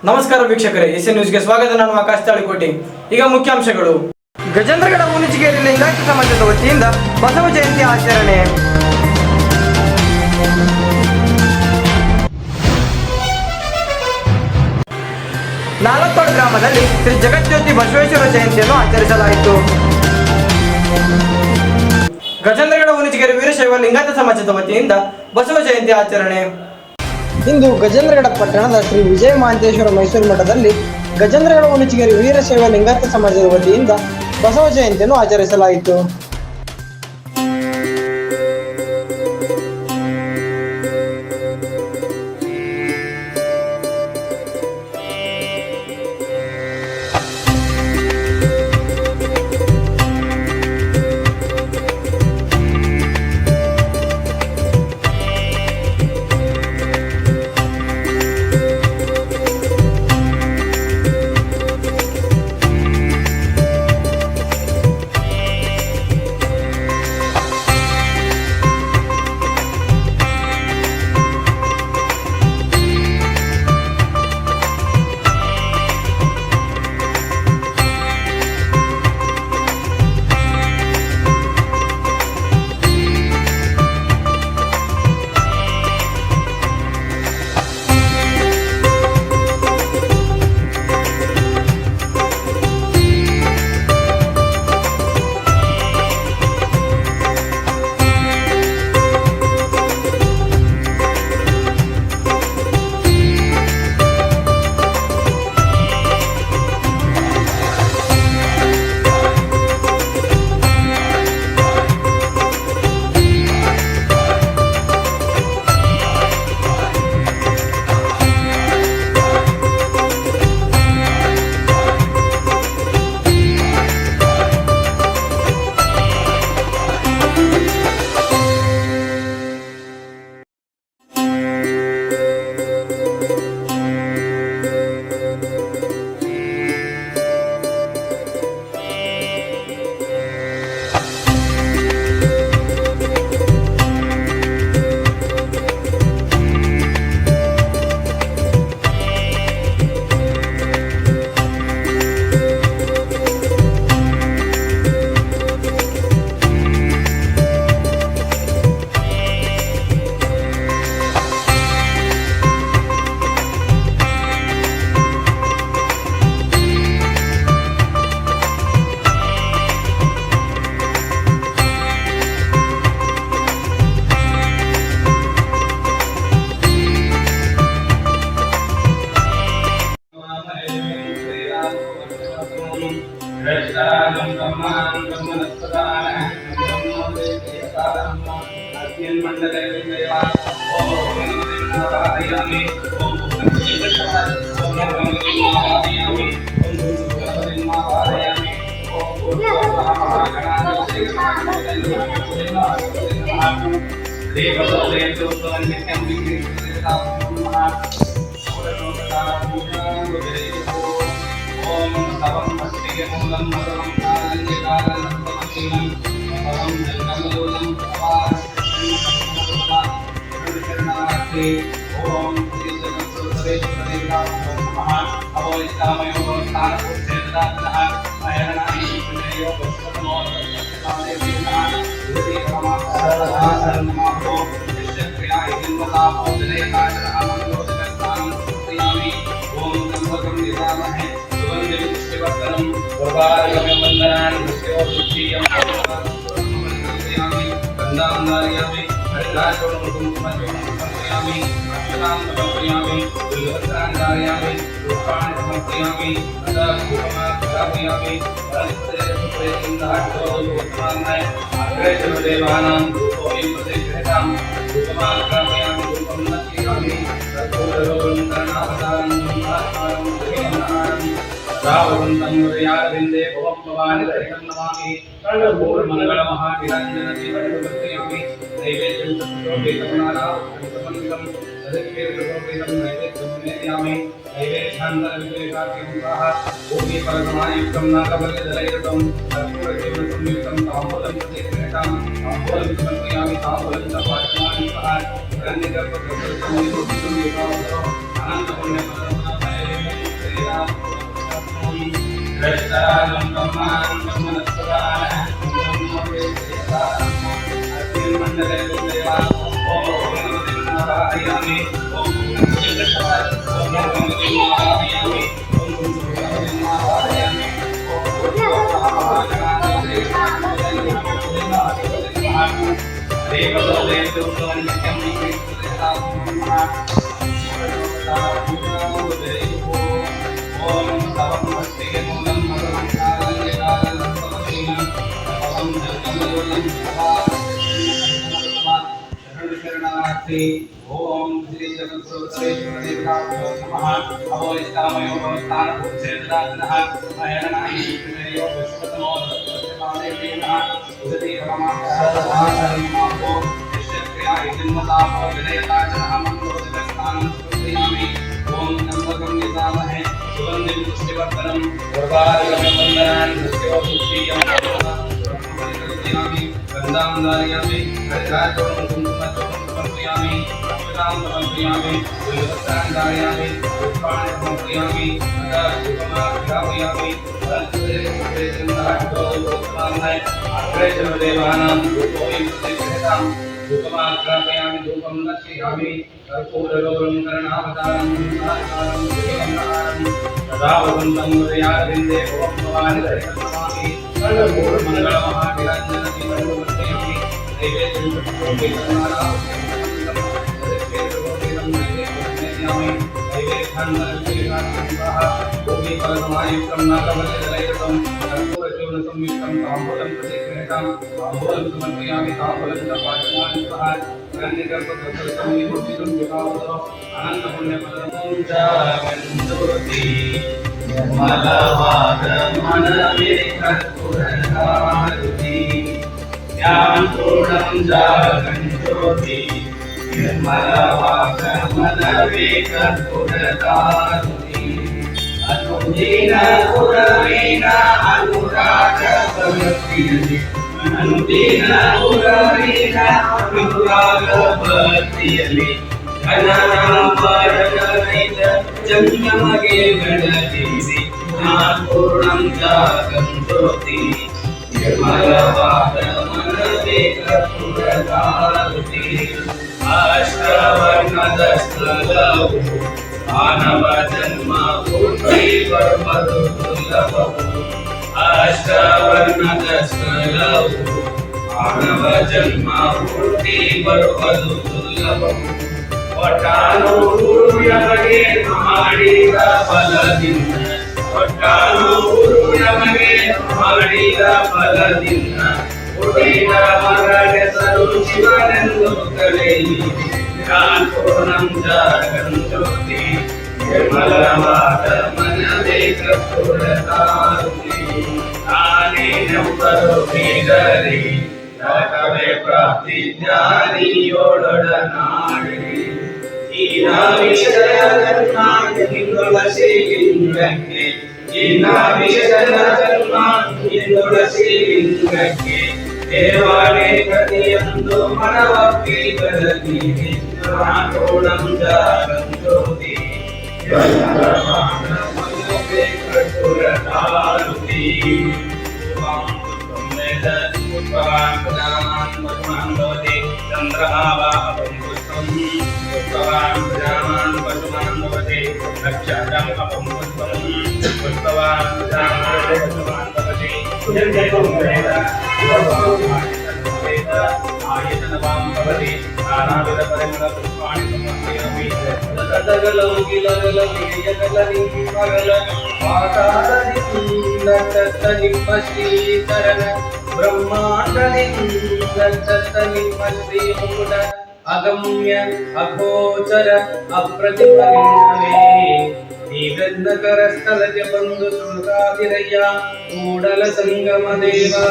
ನಮಸ್ಕಾರ ವೀಕ್ಷಕರೇ, ಎಸ್ಎನ್ ನ್ಯೂಸ್ಗೆ ಸ್ವಾಗತ. ನಾನು ಆಕಾಶ್ ತಾಳಿಕೋಟೆ. ಈಗ ಮುಖ್ಯಾಂಶಗಳು. ಗಜೇಂದ್ರಗಡ ಹುಣಚಿಗೇರಿ ಲಿಂಗಾಯತ ಸಮಾಜದ ವತಿಯಿಂದ ಬಸವ ಜಯಂತಿ ಆಚರಣೆ. ನಾಲಕ್ಕೋಡ್ ಗ್ರಾಮದಲ್ಲಿ ಶ್ರೀ ಜಗಜ್ಯೋತಿ ಬಸವೇಶ್ವರ ಜಯಂತಿಯನ್ನು ಆಚರಿಸಲಾಯಿತು. ಗಜೇಂದ್ರಗಡ ಹುಣಚಿಗೇರಿ ವೀರಶೈವ ಲಿಂಗಾಯತ ಸಮಾಜದ ವತಿಯಿಂದ ಬಸವ ಜಯಂತಿ ಆಚರಣೆ. ಇಂದು ಗಜೇಂದ್ರಗಡ ಪಟ್ಟಣದ ಶ್ರೀ ವಿಜಯ ಮಹಾಂತೇಶ್ವರ ಮೈಸೂರು ಮಠದಲ್ಲಿ ಗಜೇಂದ್ರಗಡ ಹುಣಚಿಗೇರಿ ವೀರಶೈವ ಲಿಂಗಾಯತ ಸಮಾಜದ ವತಿಯಿಂದ ಬಸವ ಜಯಂತಿಯನ್ನು ಆಚರಿಸಲಾಯಿತು. ओम श्री जगन्नाथ नमः अवोष्टामयो भवतान भूषेदानः अयनाय श्रीयो विश्वतमो देवताः उदति परमात्मा क्रिया जन्मताप विनयताचनः मंत्रोदकस्थानं समर्पयामि ओम नमः निदामहे सुगन्धिं पुष्टिवर्धनं वरदायवन्दनान् सत्यो पुष्टियं समर्पयामि गन्धां धारयामि हरिद्राचूर्णं कुङ्कुमचूर्णं समर्पयामि अक्षतां समर्पयामि बिल्वपत्रान् धारयामि पुष्पाणि समर्पयामि स्थापयामि देवानां धूपमाग्रापयामि धूपं दर्शयामि कर्पूरगौरं कर्णावतारं सदा वसन्तं हृदयारविन्दे ओम भवानि हरिकर्मामि सर्वमङ्गलमहाविरञ्जनति वर्धयामि अनुदीन उरवीन अनुराग भक्तियलि अनुदीन उरवीन अनुराग भक्तियलि घननामरगणित जन्मगे गणतीसि पूर्णं जागं ज्योति निर्मलवादमनवे कर्पूरदारुति अष्टवर्णदस्तलौ मानव जन्म पूर्ति पर्वतो दुर्लभो अष्टवर्णदस्तलौ मानव जन्म पूर्ति पर्वतो दुर्लभो ಒಟ್ಟಾನು ಗುರು ಯಮಗೆ ಮಾಡಿದ ಫಲದಿಂದ ಒಟ್ಟಾನು ಗುರು ಯಮಗೆ ಮಾಡಿದ ಫಲದಿಂದ ಹುಟ್ಟಿದ ಮಗನೆಸರು ಶಿವನೆಂದು ಕರೆಯಿ ಪೂರ್ಣಂ ಜಾಗಂ ಜ್ಯೋತಿ ನಿರ್ಮಲವಾದ ಮನದೇ ಕರ್ಪೂರದಾರುತಿ ನಾನೇನೆಂಬರು ಬೀಗರಿ ನರಕವೇ ಪ್ರಾಪ್ತಿ ಜ್ಞಾನಿಯೋಡನಾಡಿ ವಿಷಯ ಜನ್ಮ ಹಿಂದುಳಸಿ ಲಿಂಗಕ್ಕೆ ವಿಷಯ ಜನ್ಮ ಹಿಂದುಳಸಿ ಲಿಂಗಕ್ಕೆ ದೇವಾಲಯ ಪ್ರತಿಯೊಂದು ಮನವಪ್ಪಿ ಕರಗಿ ಕೋಣಂ ಜಾಗಂ ಜ್ಯೋತಿ ಕರ್ಪೂರದಾರುತಿ पुष्पवान् प्रजावान् पशुमान् भवति चन्द्रमावा अपं पुष्पं पुष्पवान् प्रजावान् पशुमान् भवति नक्षत्रम् अपं पुष्पं पुष्पवान् प्रजावान् पशुमान् भवति आयतनवान् भवति नानाविधपरिमलपुष्पाणि समर्पयामि अगम्य अगोचर अप्रतिफलितमे नीगन्धकरस्थलज बंधु सुरतादिरय्य मूडल संगम देवा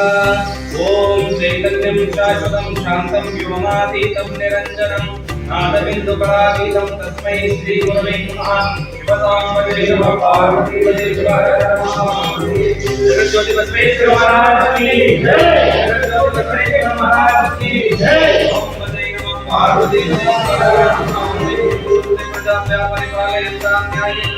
ओम चैतन्यं शाश्वतं शान्तं व्योमातीतं निरञ्जनं नादबिन्दुकलातीतं तस्मै श्री गुरवे नमः शिवतां वन्दे नमः पार्वती वन्दे जगज्योति बसवेश्वर महाराज की जय जगज्योति बसवेश्वर महाराज की जय ओम वन्दे नमः पार्वती वन्दे प्रजा परिपालयन्तां न्यायेन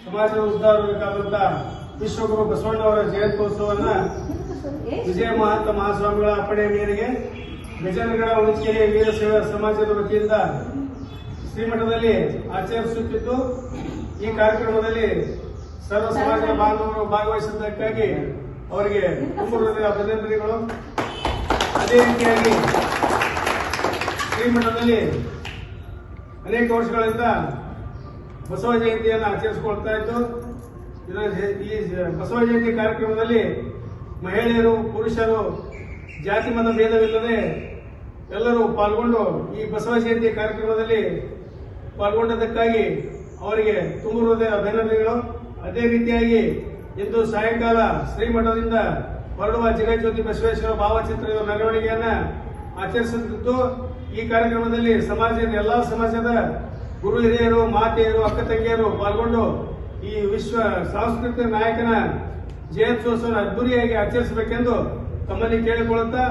ಸಮಾಜ ಉದ್ಧಾರಬೇಕಾದಂತ ವಿಶ್ವಗುರು ಬಸವಣ್ಣವರ ಜಯಂತ್ಯೋತ್ಸವವನ್ನ ವಿಜಯ ಮಹಾಂತ ಮಹಾಸ್ವಾಮಿಗಳ ಅಪ್ಪಣೆ ಮೇರೆಗೆ ಗಜೇಂದ್ರಗಡ ಉಳಿಕೆರೆ ವೀರಶೈವ ಸಮಾಜದ ವತಿಯಿಂದ ಶ್ರೀಮಠದಲ್ಲಿ ಆಚರಿಸುತ್ತಿದ್ದು, ಈ ಕಾರ್ಯಕ್ರಮದಲ್ಲಿ ಸರ್ವ ಸಮಾಜದ ಬಾಂಧವರು ಭಾಗವಹಿಸಿದ್ದಕ್ಕಾಗಿ ಅವರಿಗೆ ತುಂಬ ಹೃದಯ ಅಭಿನಂದನೆಗಳು. ಅದೇ ರೀತಿಯಾಗಿ ಶ್ರೀಮಠದಲ್ಲಿ ಅನೇಕ ವರ್ಷಗಳಿಂದ ಬಸವ ಜಯಂತಿಯನ್ನು ಆಚರಿಸಿಕೊಳ್ತಾ ಇದ್ದು, ಈ ಬಸವ ಜಯಂತಿ ಕಾರ್ಯಕ್ರಮದಲ್ಲಿ ಮಹಿಳೆಯರು, ಪುರುಷರು, ಜಾತಿ ಮತ ಭೇದವಿಲ್ಲದೆ ಎಲ್ಲರೂ ಪಾಲ್ಗೊಂಡು ಈ ಬಸವ ಜಯಂತಿ ಕಾರ್ಯಕ್ರಮದಲ್ಲಿ ಪಾಲ್ಗೊಂಡದಕ್ಕಾಗಿ ಅವರಿಗೆ ತುಂಬ ಹೃದಯ ಅಭಿನಂದನೆಗಳು. ಅದೇ ರೀತಿಯಾಗಿ ಇಂದು ಸಾಯಂಕಾಲ ಶ್ರೀಮಠದಿಂದ ಹೊರಡುವ ಜಗಜ್ಯೋತಿ ಬಸವೇಶ್ವರ ಭಾವಚಿತ್ರದ ಮೆರವಣಿಗೆಯನ್ನು ಆಚರಿಸುತ್ತಿದ್ದು, ಈ ಕಾರ್ಯಕ್ರಮದಲ್ಲಿ ಸಮಾಜದ ಎಲ್ಲಾ ಸಮಾಜದ ಗುರು ಹಿರಿಯರು, ಮಾತೆಯರು, ಅಕ್ಕ ತಂಗಿಯರು ಪಾಲ್ಗೊಂಡು ಈ ವಿಶ್ವ ಸಾಂಸ್ಕೃತಿಕ ನಾಯಕನ ಜಯಂತ್ಯೋತ್ಸವ ಅದ್ದೂರಿಯಾಗಿ ಆಚರಿಸಬೇಕೆಂದು ತಮ್ಮಲ್ಲಿ ಕೇಳಿಕೊಳ್ಳುತ್ತಾ,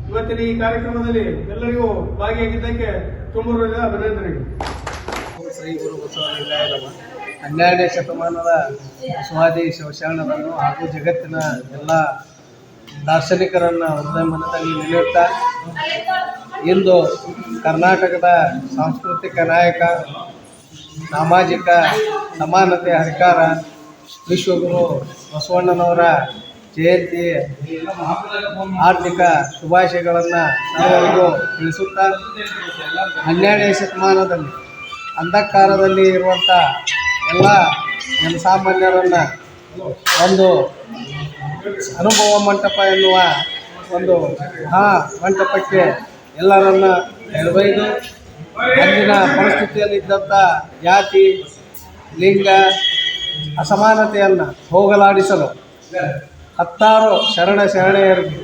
ಇವತ್ತಿನ ಈ ಕಾರ್ಯಕ್ರಮದಲ್ಲಿ ಎಲ್ಲರಿಗೂ ಭಾಗಿಯಾಗಿದ್ದಕ್ಕೆ ತುಂಬ ಹೃದಯದ ಅಭಿನಂದನೆಗಳು. ಶ್ರೀ ಗುರು ಬಸವಲಿಂಗಾಯ ನಮಃ. 12ನೇ ಶತಮಾನದ ಬಸವಾದಿ ಶಿವಶರಣರನ್ನು ಹಾಗೂ ಜಗತ್ತಿನ ಎಲ್ಲ ದಾರ್ಶನಿಕರನ್ನು ಹೃದಯ ಮನದಲ್ಲಿ ನೆನೆಯುತ್ತಾ, ಇಂದು ಕರ್ನಾಟಕದ ಸಾಂಸ್ಕೃತಿಕ ನಾಯಕ, ಸಾಮಾಜಿಕ ಸಮಾನತೆ ಹರಿಕಾರ ವಿಶ್ವಗುರು ಬಸವಣ್ಣನವರ ಜಯಂತಿ ಆರ್ಥಿಕ ಶುಭಾಶಯಗಳನ್ನು ಸರ್ವರಿಗೂ ತಿಳಿಸುತ್ತಾ, 12ನೇ ಶತಮಾನದಲ್ಲಿ ಅಂಧಕಾರದಲ್ಲಿ ಇರುವಂಥ ಎಲ್ಲ ಜನಸಾಮಾನ್ಯರನ್ನು ಒಂದು ಅನುಭವ ಮಂಟಪ ಎನ್ನುವ ಒಂದು ಮಂಟಪಕ್ಕೆ ಎಲ್ಲರನ್ನ ಎಳೆದೊಯ್ದು ಅಂದಿನ ಪರಿಸ್ಥಿತಿಯಲ್ಲಿದ್ದಂಥ ಜಾತಿ, ಲಿಂಗ ಅಸಮಾನತೆಯನ್ನು ಹೋಗಲಾಡಿಸಲು ಹತ್ತಾರು ಶರಣೆಯರಿಗೆ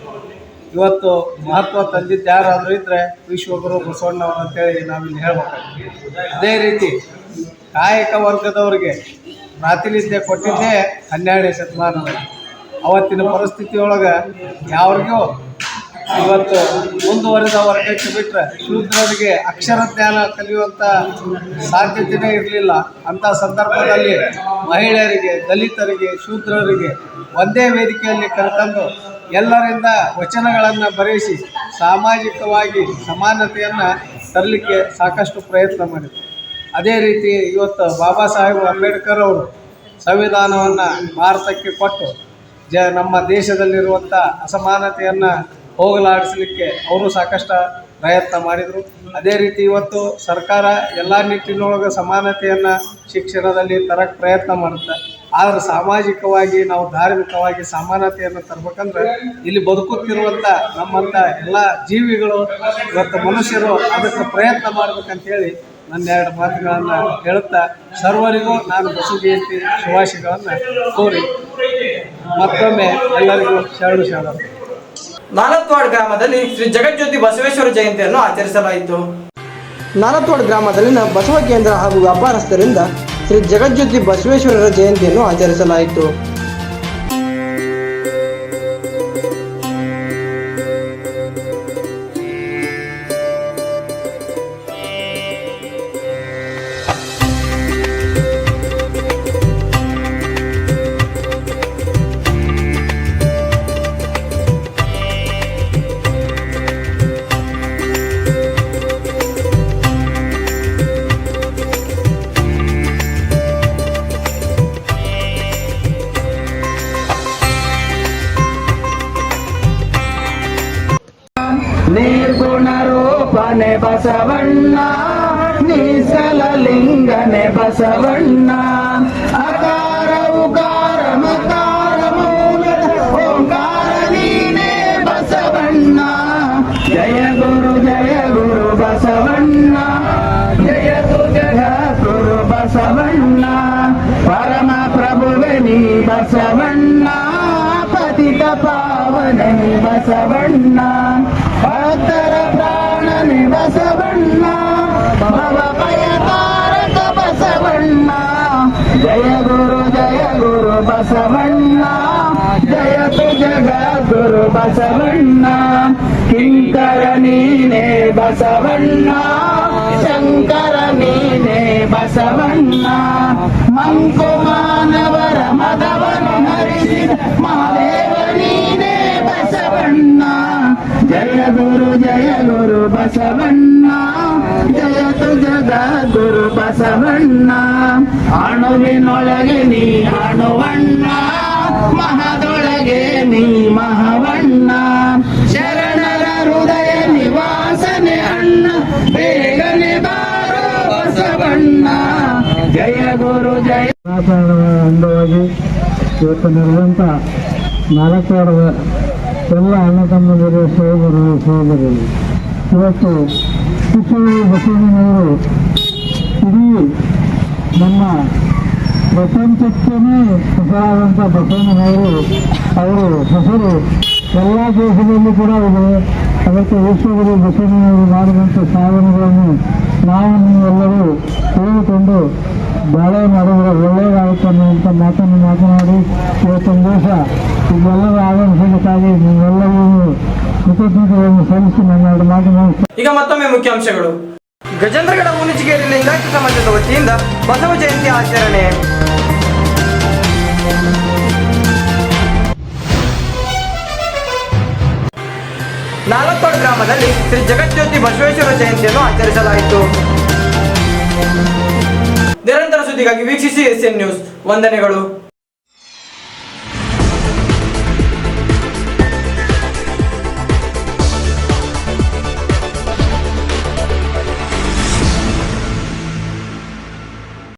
ಇವತ್ತು ಮಹತ್ವ ತಂದಿದ್ದು ಯಾರಾದರೂ ಇದ್ದರೆ ವಿಶ್ವಗುರು ಬಸವಣ್ಣವರು ಅಂತೇಳಿ ನಾವಿಲ್ಲಿ ಹೇಳ್ಬೇಕಾಗ್ತದೆ. ಅದೇ ರೀತಿ ಕಾಯಕ ವರ್ಗದವರಿಗೆ ಪ್ರಾತಿನಿಧ್ಯ ಕೊಟ್ಟಿದ್ದೇ 12ನೇ ಶತಮಾನದಲ್ಲಿ. ಅವತ್ತಿನ ಪರಿಸ್ಥಿತಿಯೊಳಗೆ ಯಾರಿಗೂ ಇವತ್ತು ಮುಂದುವರಿದ ವರ್ಗಕ್ಕೆ ಬಿಟ್ಟರೆ ಶೂದ್ರರಿಗೆ ಅಕ್ಷರ ಜ್ಞಾನ ಕಲಿಯುವಂಥ ಸಾಧ್ಯತೆಯೇ ಇರಲಿಲ್ಲ. ಅಂಥ ಸಂದರ್ಭದಲ್ಲಿ ಮಹಿಳೆಯರಿಗೆ, ದಲಿತರಿಗೆ, ಶೂದ್ರರಿಗೆ ಒಂದೇ ವೇದಿಕೆಯಲ್ಲಿ ಕರೆತಂದು ಎಲ್ಲರಿಂದ ವಚನಗಳನ್ನು ಬರೆಯಿಸಿ ಸಾಮಾಜಿಕವಾಗಿ ಸಮಾನತೆಯನ್ನು ತರಲಿಕ್ಕೆ ಸಾಕಷ್ಟು ಪ್ರಯತ್ನ ಮಾಡಿದರು. ಅದೇ ರೀತಿ ಇವತ್ತು ಬಾಬಾ ಸಾಹೇಬ್ ಅಂಬೇಡ್ಕರ್ ಅವರು ಸಂವಿಧಾನವನ್ನು ಭಾರತಕ್ಕೆ ಕೊಟ್ಟು ನಮ್ಮ ದೇಶದಲ್ಲಿರುವಂಥ ಅಸಮಾನತೆಯನ್ನು ಹೋಗಲಾಡಿಸಲಿಕ್ಕೆ ಅವರು ಸಾಕಷ್ಟು ಪ್ರಯತ್ನ ಮಾಡಿದರು. ಅದೇ ರೀತಿ ಇವತ್ತು ಸರ್ಕಾರ ಎಲ್ಲ ನಿಟ್ಟಿನೊಳಗೆ ಸಮಾನತೆಯನ್ನು ಶಿಕ್ಷಣದಲ್ಲಿ ತರಕ್ಕೆ ಪ್ರಯತ್ನ ಮಾಡುತ್ತೆ. ಆದರೆ ಸಾಮಾಜಿಕವಾಗಿ ನಾವು ಧಾರ್ಮಿಕವಾಗಿ ಸಮಾನತೆಯನ್ನು ತರಬೇಕಂದ್ರೆ ಇಲ್ಲಿ ಬದುಕುತ್ತಿರುವಂಥ ನಮ್ಮಂಥ ಎಲ್ಲ ಜೀವಿಗಳು ಇವತ್ತು ಮನುಷ್ಯರು ಅದಕ್ಕೆ ಪ್ರಯತ್ನ ಮಾಡಬೇಕಂತೇಳಿ ನನ್ನ 2 ಮಾತುಗಳನ್ನು ಹೇಳುತ್ತಾ ಸರ್ವರಿಗೂ ನಾನು ಬಸವ ಜಯಂತಿ ಶುಭಾಶಯಗಳನ್ನು ಕೋರಿ ಮತ್ತೊಮ್ಮೆ ಎಲ್ಲರಿಗೂ ಶರಣು. ನಾಲತ್ವಾಡ್ ಗ್ರಾಮದಲ್ಲಿ ಶ್ರೀ ಜಗಜ್ಯೋತಿ ಬಸವೇಶ್ವರ ಜಯಂತಿಯನ್ನು ಆಚರಿಸಲಾಯಿತು. ನಾಲತ್ವಾಡ್ ಗ್ರಾಮದಲ್ಲಿನ ಬಸವ ಕೇಂದ್ರ ಹಾಗೂ ವ್ಯಾಪಾರಸ್ಥರಿಂದ ಶ್ರೀ ಜಗಜ್ಯೋತಿ ಬಸವೇಶ್ವರರ ಜಯಂತಿಯನ್ನು ಆಚರಿಸಲಾಯಿತು. ನಿರ್ಗುಣ ರೂಪನೆ ಬಸವಣ್ಣ, ನಿಸಲಲಿಂಗನೆ ಬಸವಣ್ಣ, ಅಕಾರ ಉಕಾರ ಮಕಾರ ಮೂಲ ಓಂಕಾರ ನೀನೇ ಬಸವಣ್ಣ. ಜಯ ಗುರು ಬಸವಣ್ಣ, ಜಯ ಜಗದ್ಗುರು ಬಸವಣ್ಣ, ಪರಮ ಪ್ರಭುವೆ ನೀ ಬಸವಣ್ಣ ಪತಿತ ಪಾವನನಿ ಬಸವಣ್ಣ ಭಕ್ತರ ಪ್ರಾಣನಿ ಬಸವಣ್ಣ ಭವ ಭಯತಾರಕ ಬಸವಣ್ಣ ಜಯ ಗುರು ಬಸವಣ್ಣ ಜಯತು ಜಗದ್ಗುರು ಬಸವಣ್ಣ ಕಿಂಕರ ನೀನೇ ಬಸವಣ್ಣ ಶಂಕರ ನೀನೇ ಬಸವಣ್ಣ ಮಂಕು ಮಾನವರ ಮದವನ್ನು ಹರಿಸಿದ ಮಹಾದೇವ ನೀನೇ ಬಸವಣ್ಣ ಜಯ ಗುರು ಬಸವಣ್ಣ ಜಯತು ಜಗದ್ಗುರು ಬಸವಣ್ಣ ಅಣುವಿನೊಳಗೆ ನೀ ಅಣುವಣ್ಣ ಮಹದೊಳಗೆ ನೀ ಮಹವಣ್ಣ ಶರಣರ ಹೃದಯ ನಿವಾಸನೆ ಅಣ್ಣ ಬೇಗನೆ ಬಾರೋ ಬಸವಣ್ಣ ಜಯ ಗುರು ಜಯ ಅಂಗವಾಗಿ ಇವತ್ತು ನಡೆದಂಥ 4 ವಾರದ ಎಲ್ಲ ಅಣ್ಣ ತಮ್ಮಂದಿರು ಸಹೋದರರು ಇವತ್ತು ಕಿತ್ತೂರು ಬಸವಣ್ಣನವರು ಇಡೀ ನಮ್ಮ ಪ್ರಪಂಚಕ್ಕೇ ಹೆಸರಾದಂಥ ಬಸವಣ್ಣನವರು ಅವರು ಹೆಸರು ಎಲ್ಲ ದೇಶದಲ್ಲೂ ಕೂಡ ಇದೆ. ಅದಕ್ಕೆ ವಿಶ್ವಗುರು ಬಸವಣ್ಣನವರು ಮಾಡಿದಂಥ ಸಾಧನೆಗಳನ್ನು ನಾವು ನೀವೆಲ್ಲರೂ ತಿಳಿದುಕೊಂಡು ಬಾಳೆ ಮಾಡಿದರೆ ಒಳ್ಳೆಯದಾಗುತ್ತೆ ಅನ್ನುವಂಥ ಮಾತನ್ನು ಮಾತನಾಡಿ ಇವತ್ತೊಂದು ದಿವಸ ಇದೆಲ್ಲರೂ ಆಗಮಿಸಬೇಕಾಗಿ ನೀವೆಲ್ಲರಿಗೂ ಕೃತಜ್ಞತೆಗಳನ್ನು ಸಲ್ಲಿಸಿ ನನ್ನ ಮಾತನ್ನು ಈಗ ಮತ್ತೊಮ್ಮೆ ಮುಖ್ಯಾಂಶಗಳು. ಗಜೇಂದ್ರಗಡ ಹುಣಚಿಗೇರಿ ಲಿಂಗಾಯತ ಸಮಾಜದ ವತಿಯಿಂದ ಬಸವ ಜಯಂತಿ ಆಚರಣೆ. ನಾಲ್ಕೋಡ್ ಗ್ರಾಮದಲ್ಲಿ ಶ್ರೀ ಜಗಜ್ಯೋತಿ ಬಸವೇಶ್ವರ ಜಯಂತಿಯನ್ನು ಆಚರಿಸಲಾಯಿತು. ನಿರಂತರ ಸುದ್ದಿಗಾಗಿ ವೀಕ್ಷಿಸಿ SN ನ್ಯೂಸ್. ವಂದನೆಗಳು.